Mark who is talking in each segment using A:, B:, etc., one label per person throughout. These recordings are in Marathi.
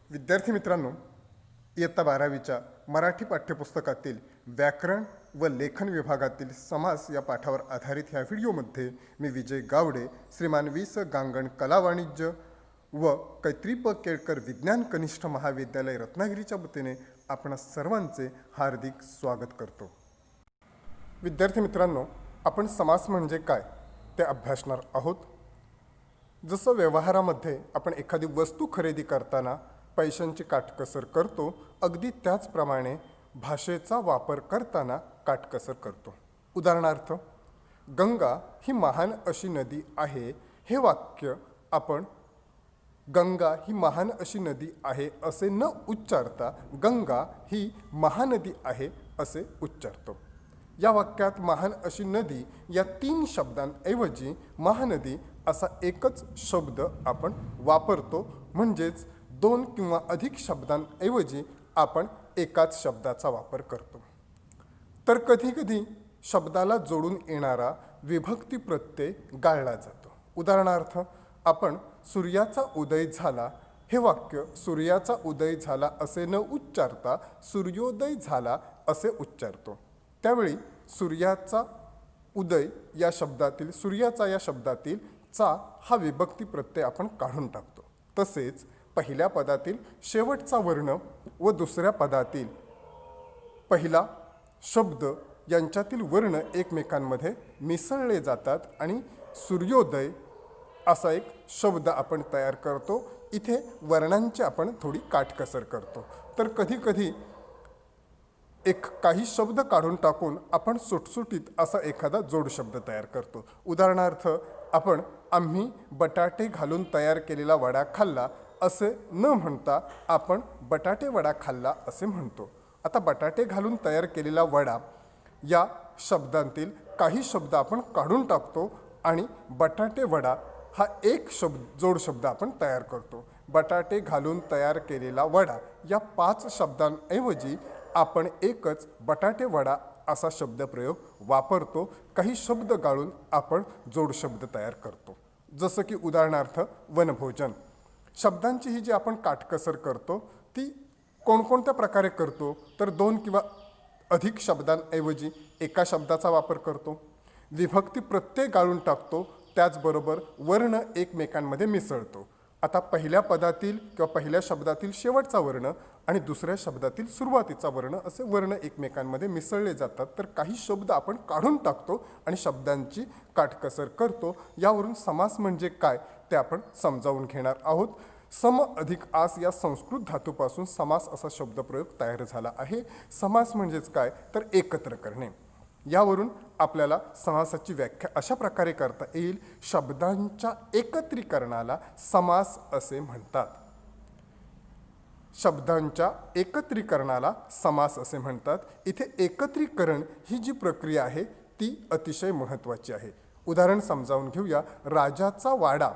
A: विद्यार्थी मित्रांनो, इयत्ता 12वीच्या मराठी पाठ्यपुस्तकातील व्याकरण व लेखन विभागातील समास या पाठावर आधारित ह्या व्हिडिओमध्ये मी विजय गावडे, श्रीमान वि स गांगण कला वाणिज्य व कैत्री प केळकर विज्ञान कनिष्ठ महाविद्यालय रत्नागिरीच्या वतीने आपण सर्वांचे हार्दिक स्वागत करतो. विद्यार्थी मित्रांनो, आपण समास म्हणजे काय ते अभ्यासणार आहोत. जसं व्यवहारामध्ये आपण एखादी वस्तू खरेदी करताना पैशांची काटकसर करतो, अगदी त्याचप्रमाणे भाषेचा वापर करताना काटकसर करतो. उदाहरणार्थ, गंगा ही महान अशी नदी आहे, हे वाक्य आपण गंगा ही महान अशी नदी आहे असे न उच्चारता गंगा ही महानदी आहे असे उच्चारतो. या वाक्यात महान अशी नदी या 3 शब्दांऐवजी महानदी असा एकच शब्द आपण वापरतो. म्हणजेच 2 किंवा अधिक शब्दांऐवजी आपण एकाच शब्दाचा वापर करतो. तर कधीकधी शब्दाला जोडून येणारा विभक्ती प्रत्यय गाळला जातो. उदाहरणार्थ, आपण सूर्याचा उदय झाला हे वाक्य सूर्याचा उदय झाला असे न उच्चारता सूर्योदय झाला असे उच्चारतो. त्यावेळी सूर्याचा उदय या शब्दातील सूर्याचा या शब्दातील चा हा विभक्ती प्रत्यय आपण काढून टाकतो. तसेच पहिल्या पदातील शेवटचा वर्ण व दुसऱ्या पदातील पहिला शब्द यांच्यातील वर्ण एकमेकांमध्ये मिसळले जातात आणि सूर्योदय असा एक शब्द आपण तयार करतो. इथे वर्णांची आपण थोडी काटकसर करतो. तर कधीकधी काही शब्द काढून टाकून आपण सुटसुटीत असा एखादा जोड शब्द तयार करतो. उदाहरणार्थ, आपण आम्ही बटाटे घालून तयार केलेला वडा खाल्ला असे न म्हणता आपण बटाटे वडा खाल्ला असे म्हणतो. आता बटाटे घालून तयार केलेला वडा या शब्दांतील काही शब्द आपण काढून टाकतो आणि बटाटे वडा हा एक जोड शब्द आपण तयार करतो. बटाटे घालून तयार केलेला वडा या 5 शब्दांऐवजी आपण एकच बटाटे वडा असा शब्दप्रयोग वापरतो. काही शब्द गाळून आपण जोड शब्द तयार करतो. जसं की उदाहरणार्थ, वनभोजन. शब्दांची ही जी आपण काटकसर करतो ती कोणकोणत्या प्रकारे करतो, तर 2 किंवा अधिक शब्दांऐवजी एका शब्दाचा वापर करतो. विभक्ती प्रत्यय गाळून टाकतो. त्याचबरोबर वर्ण एकमेकांमध्ये मिसळतो. आता पहिल्या पदातील किंवा पहिल्या शब्दातील शेवटचा वर्ण आणि दुसऱ्या शब्दातील सुरुवातीचा वर्ण असे वर्ण एकमेकांमध्ये मिसळले जातात. तर काही शब्द आपण काढून टाकतो आणि शब्दांची काटकसर करतो. यावरून समास म्हणजे काय ते आपण समजावून घेणार आहोत. सम अधिक आस या संस्कृत धातूपासून समास असा शब्दप्रयोग तयार झाला आहे. समास म्हणजेच काय, तर एकत्र करणे. यावरून आपल्याला समासाची व्याख्या अशा प्रकारे करता येईल. शब्दांच्या एकत्रीकरणाला समास असे म्हणतात. शब्दांच्या एकत्रीकरणाला समास असे म्हणतात. इथे एकत्रीकरण ही जी प्रक्रिया आहे ती अतिशय महत्त्वाची आहे. उदाहरण समजावून घेऊया. राजाचा वाडा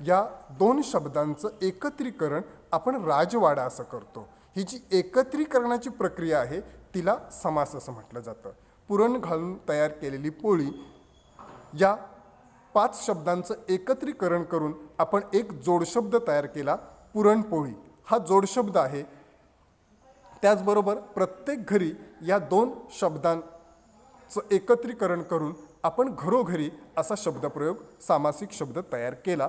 A: या 2 शब्दांचं एकत्रीकरण आपण राजवाडा असं करतो. ही जी एकत्रीकरणाची प्रक्रिया आहे तिला समास असं म्हटलं जातं. पुरण घालून तयार केलेली पोळी या 5 शब्दांचं एकत्रीकरण करून आपण एक जोडशब्द तयार केला, पुरणपोळी हा जोडशब्द आहे. त्याचबरोबर प्रत्येक घरी या 2 शब्दांचं एकत्रीकरण करून आपण घरोघरी असा शब्दप्रयोग सामासिक शब्द तयार केला.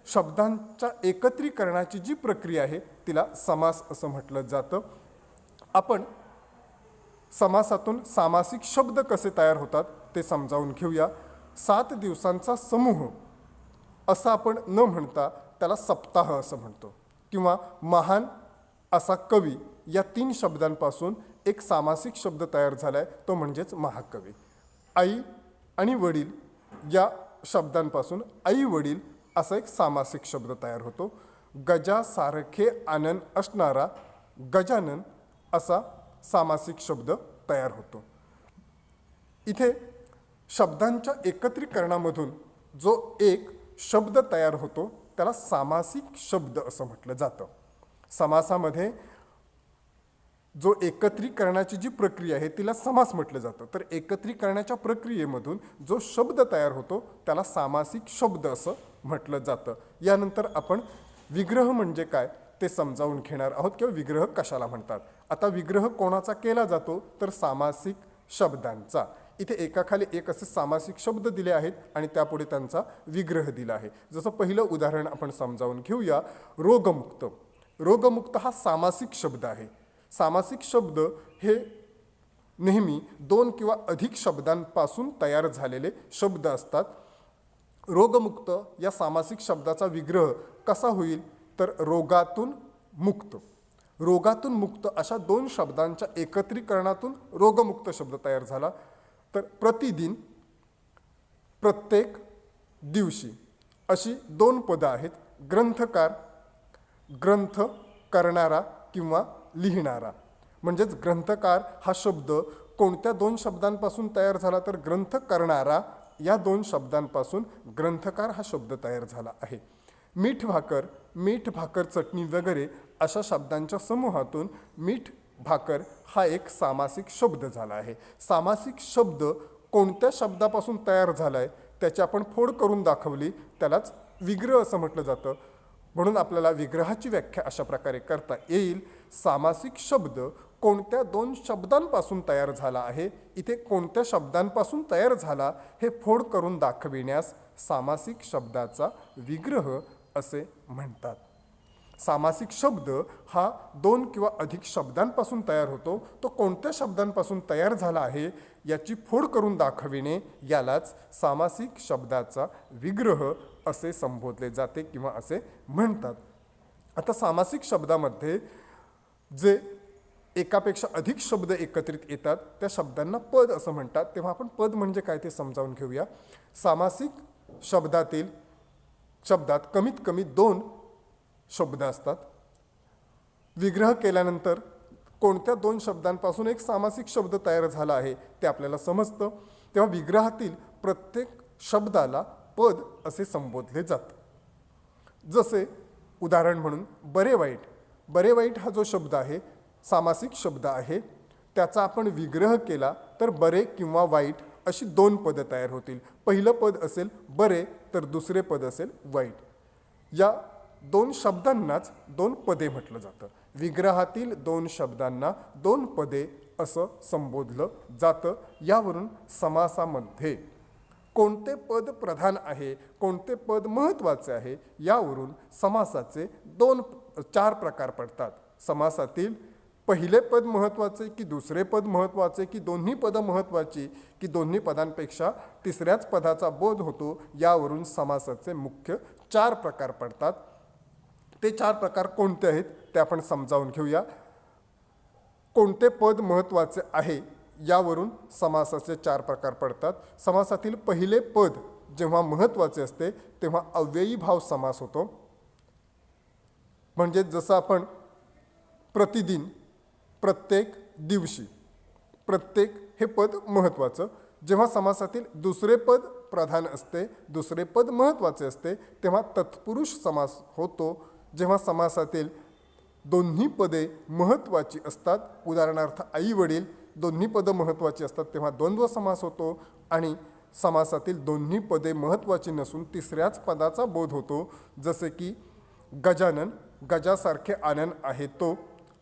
A: शब्दांच्या एकत्रीकरणाची जी प्रक्रिया आहे तिला समास असं म्हटलं जातं. आपण समासातून सामासिक शब्द कसे तयार होतात ते समजावून घेऊया. 7 दिवसांचा समूह असं आपण न म्हणता त्याला सप्ताह असं म्हणतो. किंवा महान असा कवी या 3 शब्दांपासून एक सामासिक शब्द तयार झाला आहे, तो म्हणजेच महाकवी. आई आणि वडील या शब्दांपासून आई वडील असा एक सामासिक शब्द तयार होतो. गजासारखे आनंद असणारा गजानन असा सामासिक शब्द तयार होतो. इथे शब्दांच्या एकत्रीकरणामधून जो एक शब्द तयार होतो त्याला सामासिक शब्द असं म्हटलं जातं. समासामध्ये जो एकत्रीकरणाची जी प्रक्रिया आहे तिला समास म्हटलं जातं. तर एकत्रीकरणाच्या प्रक्रियेमधून जो शब्द तयार होतो त्याला सामासिक शब्द असं म्हटलं जातं. यानंतर आपण विग्रह म्हणजे काय ते समजावून घेणार आहोत किंवा विग्रह कशाला म्हणतात. आता विग्रह कोणाचा केला जातो तर सामासिक शब्दांचा. इथे एकाखाली एक असे सामासिक शब्द दिले आहेत आणि त्यापुढे त्यांचा विग्रह दिला आहे. जसं पहिलं उदाहरण आपण समजावून घेऊया. रोगमुक्त. रोगमुक्त हा सामासिक शब्द आहे. सामासिक शब्द हे नेहमी 2 किंवा अधिक शब्दांपासून तयार झालेले शब्द असतात. रोगमुक्त या सामासिक शब्दाचा विग्रह कसा होईल तर रोगातून मुक्त. रोगातून मुक्त अशा 2 शब्दांच्या एकत्रीकरणातून रोगमुक्त शब्द तयार झाला. तर प्रतिदिन, प्रत्येक दिवशी अशी 2 पदं आहेत. ग्रंथकार, ग्रंथ करणारा किंवा लिहिणारा. म्हणजेच ग्रंथकार हा शब्द कोणत्या 2 शब्दांपासून तयार झाला तर ग्रंथ करणारा या 2 शब्दांपासून ग्रंथकार हा शब्द तयार झाला आहे. मीठ भाकर, मीठ भाकर चटणी वगैरे अशा शब्दांच्या समूहातून मीठ भाकर हा एक सामासिक शब्द झाला आहे. सामासिक शब्द कोणत्या शब्दापासून तयार झाला आहे त्याची आपण फोड करून दाखवली, त्यालाच विग्रह असं म्हटलं जातं. म्हणून आपल्याला विग्रहाची व्याख्या अशा प्रकारे करता येईल. सामासिक शब्द कोणत्या 2 शब्दांपासून तयार झाला आहे, इथे कोणत्या शब्दांपासून तयार झाला हे फोड करून दाखविण्यास सामासिक शब्दाचा विग्रह असे म्हणतात. सामासिक शब्द हा 2 किंवा अधिक शब्दांपासून तयार होतो. तो कोणत्या शब्दांपासून तयार झाला आहे याची फोड करून दाखविणे यालाच सामासिक शब्दाचा विग्रह असे संबोधले जाते किंवा असे म्हणतात. आता सामासिक शब्दामध्ये जे एकापेक्षा अधिक शब्द एकत्रित येतात त्या शब्दांना पद असं म्हणतात. तेव्हा आपण पद म्हणजे काय ते समजावून घेऊया. सामासिक शब्दात कमीत कमी 2 शब्द असतात. विग्रह केल्यानंतर कोणत्या 2 शब्दांपासून एक सामासिक शब्द तयार झाला आहे ते आपल्याला समजतं. तेव्हा विग्रहातील प्रत्येक शब्दाला पद असे संबोधले जाते. जसे उदाहरण म्हणून बरे वाईट. बरे वाईट हा जो शब्द आहे सामासिक शब्द आहे. त्याचा आपण विग्रह केला तर बरे किंवा वाईट अशी 2 पदं तयार होतील. पहिलं पद असेल बरे तर दुसरे पद असेल वाईट. या 2 शब्दांनाच 2 पदे म्हटलं जातं. विग्रहातील 2 शब्दांना 2 पदे असं संबोधलं जातं. यावरून समासामध्ये कोणते पद प्रधान आहे, कोणते पद महत्त्वाचे आहे यावरून समासाचे 4 प्रकार पडतात. समासातील पहिले पद महत्त्वाचे की दुसरे पद महत्त्वाचे की दोन्ही पदं महत्त्वाची की दोन्ही पदांपेक्षा तिसऱ्याच पदाचा बोध होतो यावरून समासाचे मुख्य 4 प्रकार पडतात. ते 4 प्रकार कोणते आहेत ते आपण समजावून घेऊया. कोणते पद महत्त्वाचे आहे यावरून समासाचे 4 प्रकार पडतात. समासातील पहिले पद जेव्हा महत्त्वाचे असते तेव्हा अव्ययी भाव समास होतो. म्हणजे जसं आपण प्रतिदिन, प्रत्येक दिवशी, प्रत्येक हे पद महत्त्वाचं. जेव्हा समासातील दुसरे पद प्रधान असते, दुसरे पद महत्त्वाचे असते तेव्हा तत्पुरुष समास होतो. जेव्हा समासातील दोन्ही पदे महत्त्वाची असतात, उदाहरणार्थ आई वडील, दोन्ही पदं महत्त्वाची असतात तेव्हा द्वंद्व समास होतो. आणि समासातील दोन्ही पदे महत्त्वाची नसून तिसऱ्याच पदाचा बोध होतो. जसे की गजानन, गजासारखे आनंद आहे तो,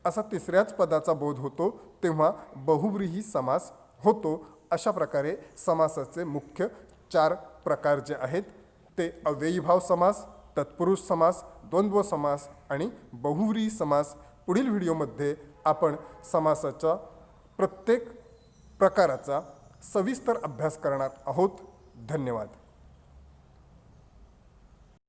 A: असा तिसऱ्याच पदाचा बोध होतो तेव्हा बहुव्रीही समास होतो. अशा प्रकारे समासाचे मुख्य 4 प्रकार जे आहेत ते अव्ययी भाव समास, तत्पुरुष समास, द्वंद्व समास आणि बहुव्रीही समास. पुढील व्हिडिओमध्ये आपण समासाच्या प्रत्येक प्रकाराचा सविस्तर अभ्यास करणार आहोत. धन्यवाद.